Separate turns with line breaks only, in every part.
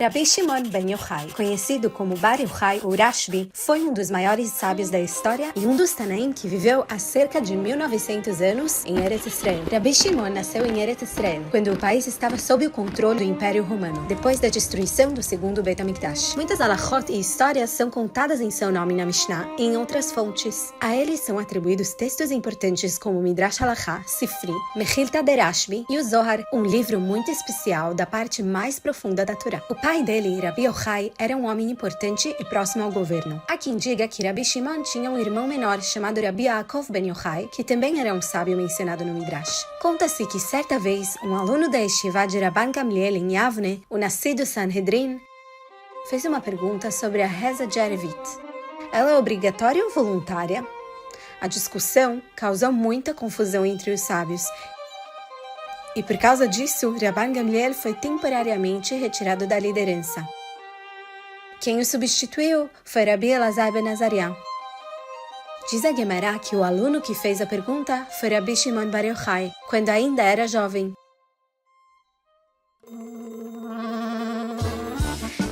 Rabbi Shimon ben Yochai, conhecido como Bar Yochai ou Rashbi, foi um dos maiores sábios da história e um dos Tanaim que viveu há cerca de 1900 anos em Eretz Israel. Rabbi Shimon nasceu em Eretz Israel, quando o país estava sob o controle do Império Romano, depois da destruição do segundo Beit HaMikdash. Muitas halachot e histórias são contadas em seu nome na Mishnah e em outras fontes. A eles são atribuídos textos importantes como Midrash Halachá, Sifri, Mechilta de Rashbi e o Zohar, um livro muito especial da parte mais profunda da Torá. O pai dele, Rabbi Yochai, era um homem importante e próximo ao governo. Há quem diga que Rabbi Shimon tinha um irmão menor chamado Rabbi Yaakov ben Yochai, que também era um sábio mencionado no Midrash. Conta-se que certa vez, um aluno da Yeshiva de Rabban Gamliel em Yavne, o nascido Sanhedrin, fez uma pergunta sobre a reza de Arevit. Ela é obrigatória ou voluntária? A discussão causou muita confusão entre os sábios, e por causa disso, Rabban Gamliel foi temporariamente retirado da liderança. Quem o substituiu foi Rabbi Elazar ben Azariah. Diz a Gemara que o aluno que fez a pergunta foi Rabbi Shimon bar Yochai, quando ainda era jovem.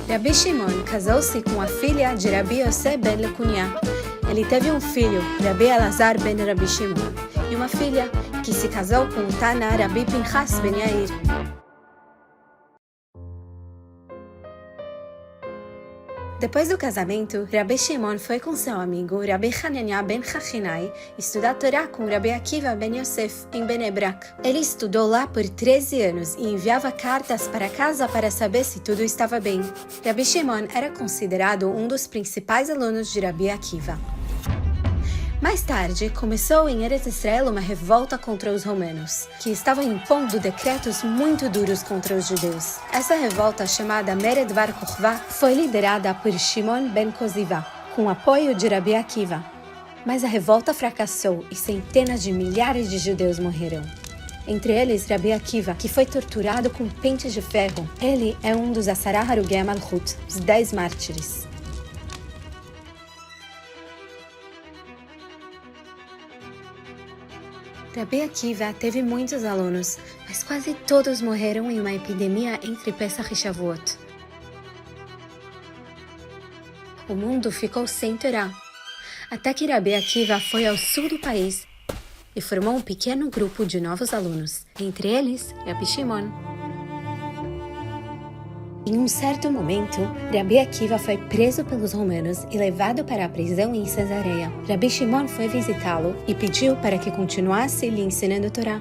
Rabbi Shimon casou-se com a filha de Rabbi Yosef ben Lekunya. Ele teve um filho, Rabbi Elazar ben Rabbi Shimon, e uma filha, que se casou com o Tana Rabbi Pinchas ben Yair. Depois do casamento, Rabbi Shimon foi com seu amigo Rabbi Hanania ben Chachinai estudar Torá com Rabbi Akiva ben Yosef em Bnei Brak. Ele estudou lá por 13 anos e enviava cartas para casa para saber se tudo estava bem. Rabbi Shimon era considerado um dos principais alunos de Rabbi Akiva. Mais tarde, começou em Eretz Israel uma revolta contra os romanos, que estavam impondo decretos muito duros contra os judeus. Essa revolta, chamada Mered Bar Kokhba, foi liderada por Shimon ben Koziva, com apoio de Rabbi Akiva. Mas a revolta fracassou e centenas de milhares de judeus morreram. Entre eles, Rabbi Akiva, que foi torturado com pentes de ferro. Ele é um dos Asara Harugei Malchut, os 10 mártires. Rabbi Akiva teve muitos alunos, mas quase todos morreram em uma epidemia entre Pesach e Shavuot. O mundo ficou sem Torá, até que Rabbi Akiva foi ao sul do país e formou um pequeno grupo de novos alunos, entre eles Rabbi Shimon. Em um certo momento, Rabbi Akiva foi preso pelos romanos e levado para a prisão em Cesareia. Rabbi Shimon foi visitá-lo e pediu para que continuasse lhe ensinando a Torá.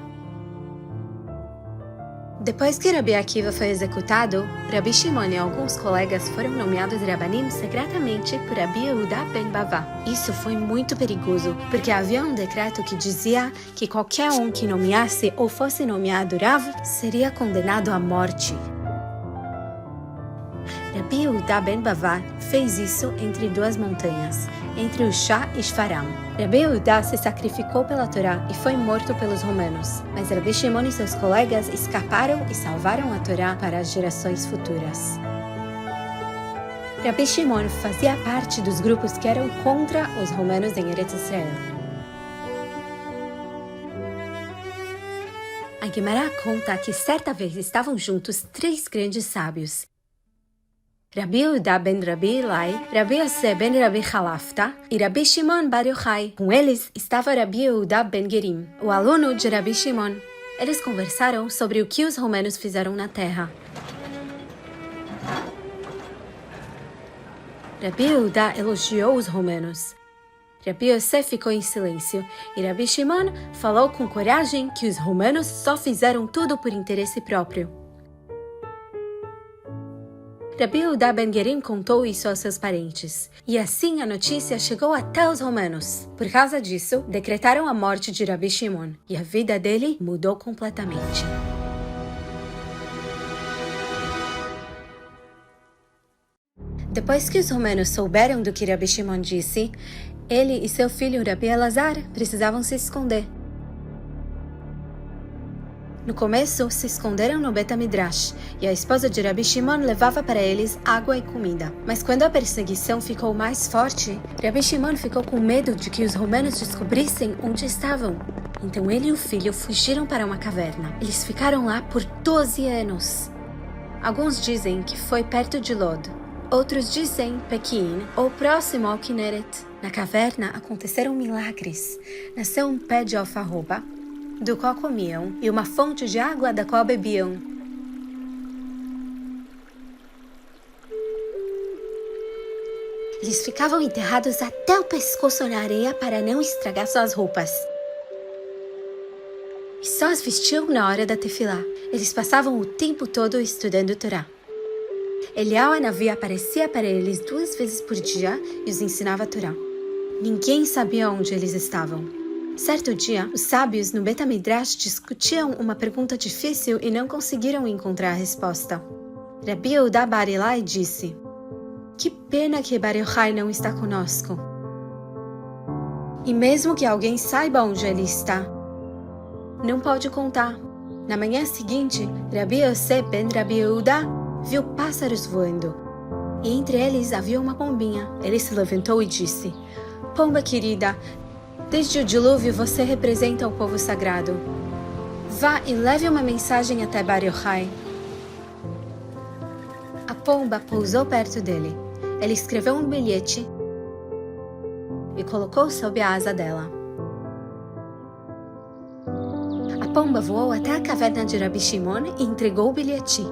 Depois que Rabbi Akiva foi executado, Rabbi Shimon e alguns colegas foram nomeados Rabanim secretamente por Rabbi Yehuda ben Bava. Isso foi muito perigoso, porque havia um decreto que dizia que qualquer um que nomeasse ou fosse nomeado Rav seria condenado à morte. Rabbi Yehuda ben Bava fez isso entre duas montanhas, entre Ushá e Shfaram. Rabbi Yehuda se sacrificou pela Torá e foi morto pelos romanos, mas Rabbi Shimon e seus colegas escaparam e salvaram a Torá para as gerações futuras. Rabbi Shimon fazia parte dos grupos que eram contra os romanos em Eretz Israel. A Gemara conta que certa vez estavam juntos 3 grandes sábios, Rabbi Yehuda ben Rabbi Ilai, Rabbi Yosef ben Rabbi Chalafta e Rabbi Shimon bar Yochai. Com eles estava Rabbi Yehuda ben Gerim, o aluno de Rabbi Shimon. Eles conversaram sobre o que os romanos fizeram na terra. Rabbi Yehuda elogiou os romanos. Rabbi Yosef ficou em silêncio e Rabbi Shimon falou com coragem que os romanos só fizeram tudo por interesse próprio. Rabbi Yehuda ben Gerim contou isso aos seus parentes, e assim a notícia chegou até os romanos. Por causa disso, decretaram a morte de Rabbi Shimon, e a vida dele mudou completamente. Depois que os romanos souberam do que Rabbi Shimon disse, ele e seu filho Rabbi Elazar precisavam se esconder. No começo, se esconderam no Bet HaMidrash, e a esposa de Rabbi Shimon levava para eles água e comida. Mas quando a perseguição ficou mais forte, Rabbi Shimon ficou com medo de que os romanos descobrissem onde estavam. Então ele e o filho fugiram para uma caverna. Eles ficaram lá por 12 anos. Alguns dizem que foi perto de Lod. Outros dizem Pequim ou próximo ao Kinneret. Na caverna aconteceram milagres. Nasceu um pé de alfarroba, do qual comiam, e uma fonte de água da qual bebiam. Eles ficavam enterrados até o pescoço na areia para não estragar suas roupas. E só as vestiam na hora da tefilá. Eles passavam o tempo todo estudando Torá. Eliyahu Hanavi aparecia para eles 2 vezes por dia e os ensinava a Torá. Ninguém sabia onde eles estavam. Certo dia, os sábios no Bet HaMidrash discutiam uma pergunta difícil e não conseguiram encontrar a resposta. Rabi Yehuda bar Ilai disse: "Que pena que Bar Yochai não está conosco. E mesmo que alguém saiba onde ele está, não pode contar." Na manhã seguinte, Rabi Yosef ben Rabi Yehuda viu pássaros voando, e entre eles havia uma pombinha. Ele se levantou e disse: "Pomba querida, desde o dilúvio você representa o povo sagrado. Vá e leve uma mensagem até Bar Yochai." A pomba pousou perto dele. Ele escreveu um bilhete e colocou sob a asa dela. A pomba voou até a caverna de Rabi Shimon e entregou o bilhete.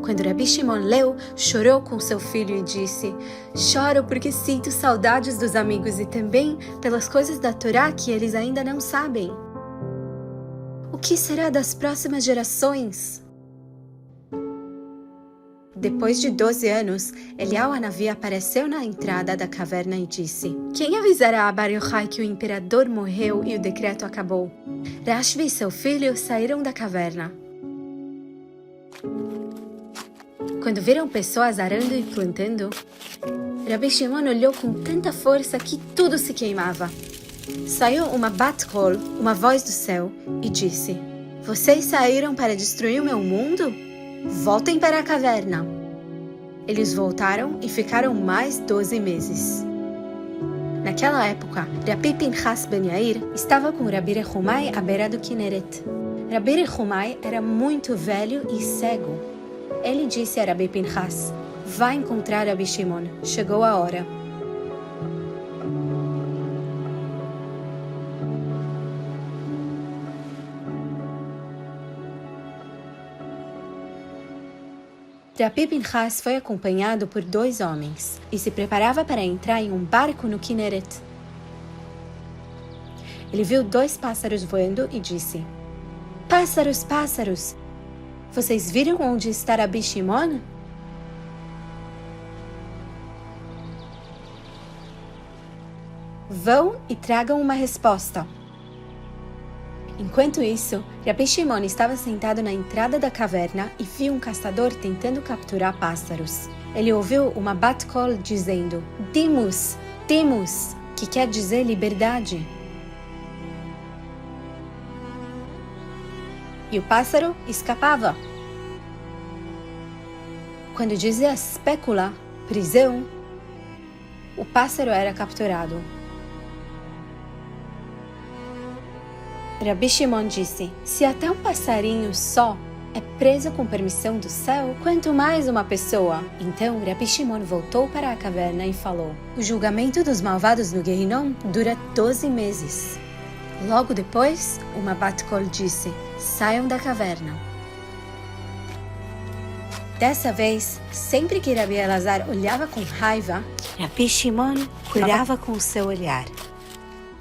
Quando Rabi Shimon leu, chorou com seu filho e disse: "Choro porque sinto saudades dos amigos e também pelas coisas da Torá que eles ainda não sabem. O que será das próximas gerações?" Depois de 12 anos, Eliyahu Hanavi apareceu na entrada da caverna e disse: "Quem avisará a Bar Yochai que o imperador morreu e o decreto acabou?" Rashbi e seu filho saíram da caverna. Quando viram pessoas arando e plantando, Rabi Shimon olhou com tanta força que tudo se queimava. Saiu uma bat-kol, uma voz do céu, e disse: "Vocês saíram para destruir o meu mundo? Voltem para a caverna." Eles voltaram e ficaram mais 12 meses. Naquela época, Rabi Pinchas ben Yair estava com Rabi Rehumai à beira do Kinneret. Rabi Rehumai era muito velho e cego. Ele disse a Rabi Pinchas: "Vá encontrar Rabi Shimon, chegou a hora." Rabi Pinchas foi acompanhado por 2 homens e se preparava para entrar em um barco no Kinneret. Ele viu 2 pássaros voando e disse: "Pássaros, pássaros! Vocês viram onde está Rabi Shimon?" "Vão e tragam uma resposta." Enquanto isso, Rabi Shimon estava sentado na entrada da caverna e viu um caçador tentando capturar pássaros. Ele ouviu uma bat-kol dizendo: "Dimus, Dimus", que quer dizer liberdade. E o pássaro escapava. Quando dizia spécula, prisão, o pássaro era capturado. Rabi Shimon disse: "Se até um passarinho só é preso com permissão do céu, quanto mais uma pessoa." Então Rabi Shimon voltou para a caverna e falou: "O julgamento dos malvados no Gehinom dura 12 meses." Logo depois, uma bat-kol disse: "Saiam da caverna." Dessa vez, sempre que Rabi Elazar olhava com raiva, Rabi Shimon curava com o seu olhar.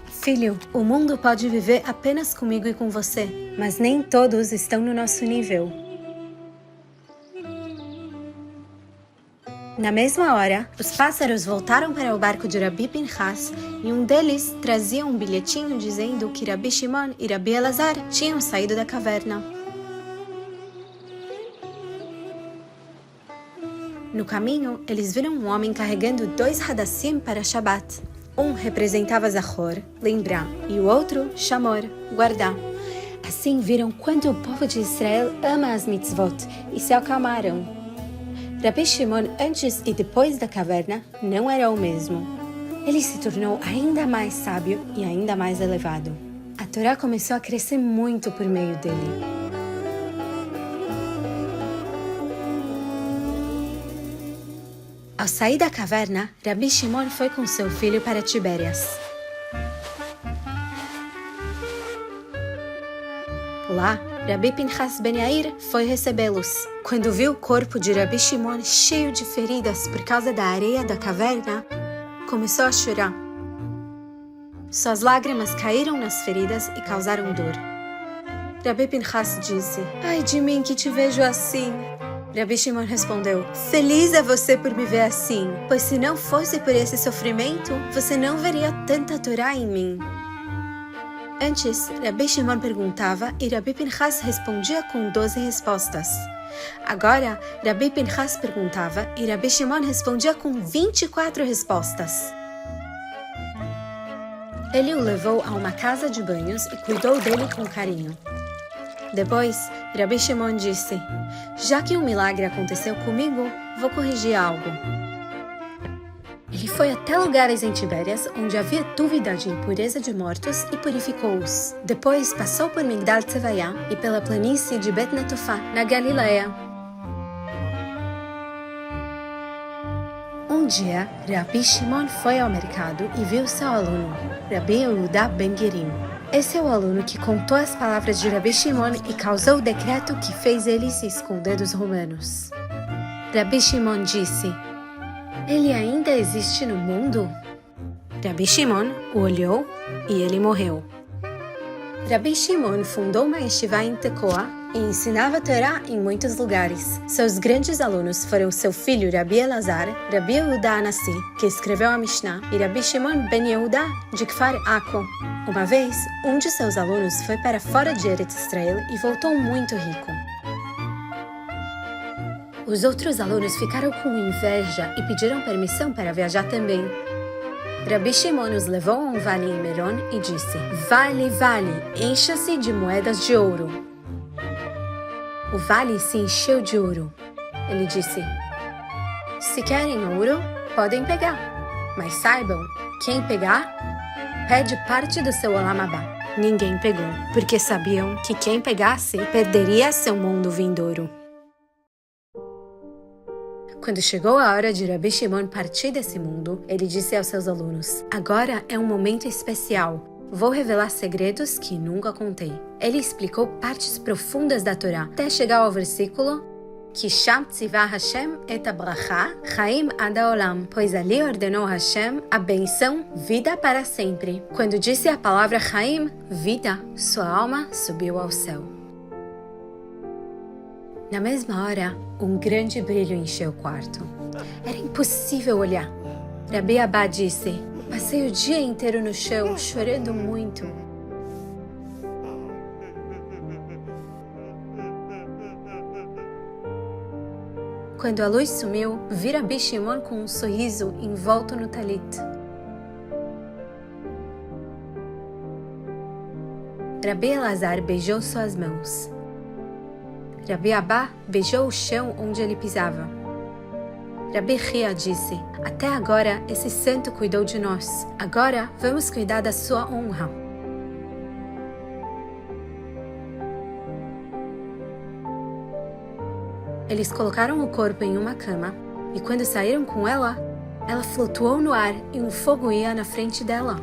"Filho, o mundo pode viver apenas comigo e com você, mas nem todos estão no nosso nível." Na mesma hora, os pássaros voltaram para o barco de Rabi Pinchas e um deles trazia um bilhetinho dizendo que Rabi Shimon e Rabi Elazar tinham saído da caverna. No caminho, eles viram um homem carregando 2 hadassim para Shabbat. Um representava Zachor, lembrar, e o outro, Shamor, guardar. Assim viram quanto o povo de Israel ama as mitzvot e se acalmaram. Rabi Shimon, antes e depois da caverna, não era o mesmo. Ele se tornou ainda mais sábio e ainda mais elevado. A Torá começou a crescer muito por meio dele. Ao sair da caverna, Rabi Shimon foi com seu filho para Tibérias. Lá, Rabi Pinchas ben Yair foi recebê-los. Quando viu o corpo de Rabi Shimon cheio de feridas por causa da areia da caverna, começou a chorar. Suas lágrimas caíram nas feridas e causaram dor. Rabi Pinchas disse: "Ai de mim que te vejo assim." Rabi Shimon respondeu: "Feliz é você por me ver assim, pois se não fosse por esse sofrimento, você não veria tanta Torá em mim." Antes, Rabi Shimon perguntava e Rabi Pinchas respondia com 12 respostas. Agora, Rabi Pinchas perguntava e Rabi Shimon respondia com 24 respostas. Ele o levou a uma casa de banhos e cuidou dele com carinho. Depois, Rabi Shimon disse: "Já que um milagre aconteceu comigo, vou corrigir algo." Ele foi até lugares em Tibérias onde havia dúvida de impureza de mortos e purificou-os. Depois passou por Migdal Tzevayá e pela planície de Bet Netofá, na Galileia. Um dia, Rabi Shimon foi ao mercado e viu seu aluno, Rabi Yehuda ben Gerim. Esse é o aluno que contou as palavras de Rabi Shimon e causou o decreto que fez ele se esconder dos romanos. Rabi Shimon disse: "Ele ainda existe no mundo?" Rabi Shimon o olhou e ele morreu. Rabi Shimon fundou uma yeshiva em Tekoa e ensinava a Torá em muitos lugares. Seus grandes alunos foram seu filho Rabi Elazar, Rabi Yehuda Anassi, que escreveu a Mishnah, e Rabi Shimon ben Yehuda de Kfar Akko. Uma vez, um de seus alunos foi para fora de Eretz Israel e voltou muito rico. Os outros alunos ficaram com inveja e pediram permissão para viajar também. Rabi Shimon os levou a um vale em Meron e disse: "Vale, vale, encha-se de moedas de ouro." O vale se encheu de ouro. Ele disse: "Se querem ouro, podem pegar. Mas saibam, quem pegar, pede parte do seu Olam Abá." Ninguém pegou, porque sabiam que quem pegasse perderia seu mundo vindouro. Quando chegou a hora de Rabi Shimon partir desse mundo, ele disse aos seus alunos: "Agora é um momento especial. Vou revelar segredos que nunca contei." Ele explicou partes profundas da Torá, até chegar ao versículo "Ki sham tzivah Hashem et habracha, chaim ad haolam", pois ali ordenou Hashem a benção, vida para sempre. Quando disse a palavra chaim, vida, sua alma subiu ao céu. Na mesma hora, um grande brilho encheu o quarto. Era impossível olhar. Rabi Abba disse: "Passei o dia inteiro no chão, chorando muito." Quando a luz sumiu, vi Rabi Shimon com um sorriso envolto no talit. Rabi Elazar beijou suas mãos. Rabi Abba beijou o chão onde ele pisava. Rabi Chia disse: "Até agora esse santo cuidou de nós. Agora vamos cuidar da sua honra." Eles colocaram o corpo em uma cama e quando saíram com ela, ela flutuou no ar e um fogo ia na frente dela.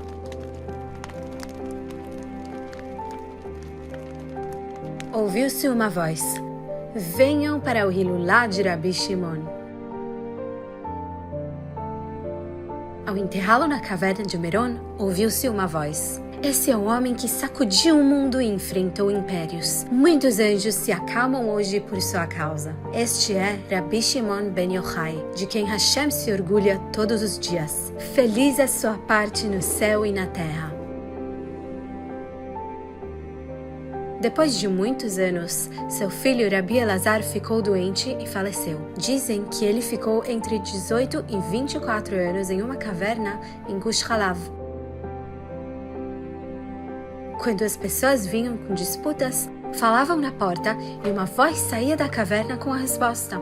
Ouviu-se uma voz: "Venham para o Hilulá de Rabi Shimon." Ao enterrá-lo na caverna de Meron, ouviu-se uma voz: "Esse é o homem que sacudiu o mundo e enfrentou impérios. Muitos anjos se acalmam hoje por sua causa. Este é Rabi Shimon ben Yochai, de quem Hashem se orgulha todos os dias. Feliz é sua parte no céu e na terra." Depois de muitos anos, seu filho Rabi Elazar ficou doente e faleceu. Dizem que ele ficou entre 18 e 24 anos em uma caverna em Gush Halav. Quando as pessoas vinham com disputas, falavam na porta e uma voz saía da caverna com a resposta.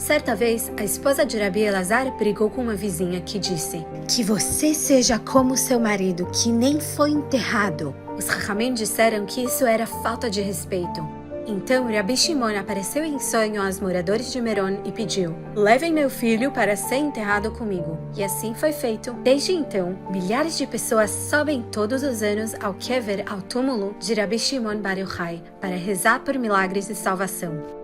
Certa vez, a esposa de Rabi Elazar brigou com uma vizinha que disse: "Que você seja como seu marido, que nem foi enterrado." Os Chachamim disseram que isso era falta de respeito. Então Rabi Shimon apareceu em sonho aos moradores de Meron e pediu: levem meu filho para ser enterrado comigo. E assim foi feito. Desde então, milhares de pessoas sobem todos os anos ao Kever, ao túmulo de Rabi Shimon Bar Yochai, para rezar por milagres de salvação.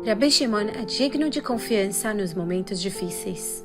Rabi Shimon é digno de confiança nos momentos difíceis.